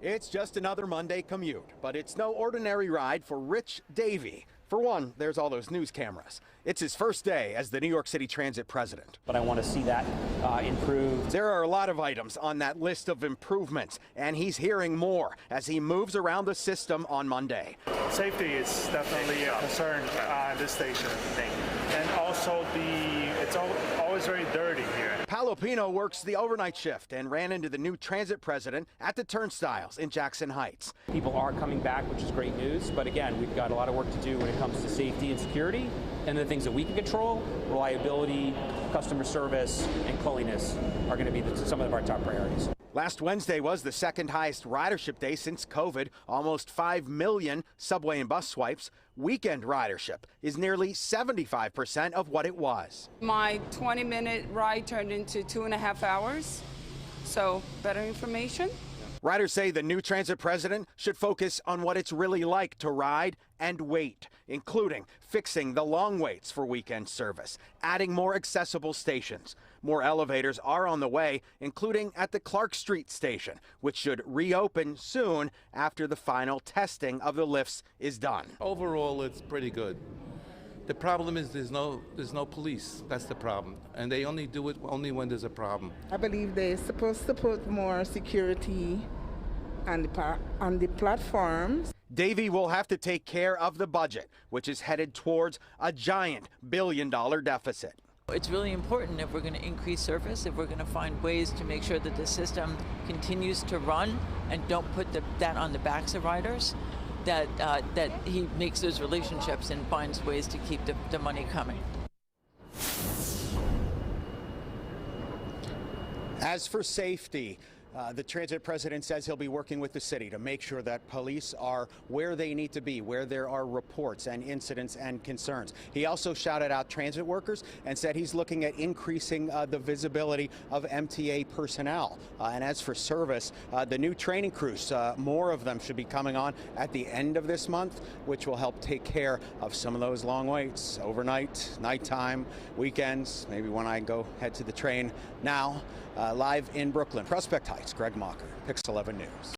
It's just another Monday commute, but it's no ordinary ride for Rich Davey. For one, there's all those news cameras. It's his first day as the New York City Transit president. But I want to see that improved. There are a lot of items on that list of improvements, and he's hearing more as he moves around the system on Monday. Safety is definitely a concern at this station. And also it's always very dirty here. Palopino works the overnight shift and ran into the new transit president at the turnstiles in Jackson Heights. People are coming back, which is great news. But again, we've got a lot of work to do when it comes to safety and security. And the things that we can control, reliability, customer service, and cleanliness are going to be some of our top priorities. Last Wednesday was the second highest ridership day since COVID, almost 5 million subway and bus swipes. Weekend ridership is nearly 75% of what it was. My 20-minute ride turned into 2.5 hours, so better information. Riders say the new transit president should focus on what it's really like to ride and wait, including fixing the long waits for weekend service, adding more accessible stations. More elevators are on the way, including at the Clark Street station, which should reopen soon after the final testing of the lifts is done. Overall, it's pretty good. The problem is there's no police. That's the problem. And they only do it when there's a problem. I believe they're supposed to put more security on the platforms. Davey will have to take care of the budget, which is headed towards a giant billion-dollar deficit. It's really important if we're going to increase service, if we're going to find ways to make sure that the system continues to run and don't put that on the backs of riders, that he makes those relationships and finds ways to keep the money coming. As for safety, the transit president says he'll be working with the city to make sure that police are where they need to be, where there are reports and incidents and concerns. He also shouted out transit workers and said he's looking at increasing the visibility of MTA personnel. And as for service, the new training crews, more of them should be coming on at the end of this month, which will help take care of some of those long waits, overnight, nighttime, weekends, maybe when I go head to the train now. Live in Brooklyn, Prospect Heights, Greg Mocker, Pix 11 News.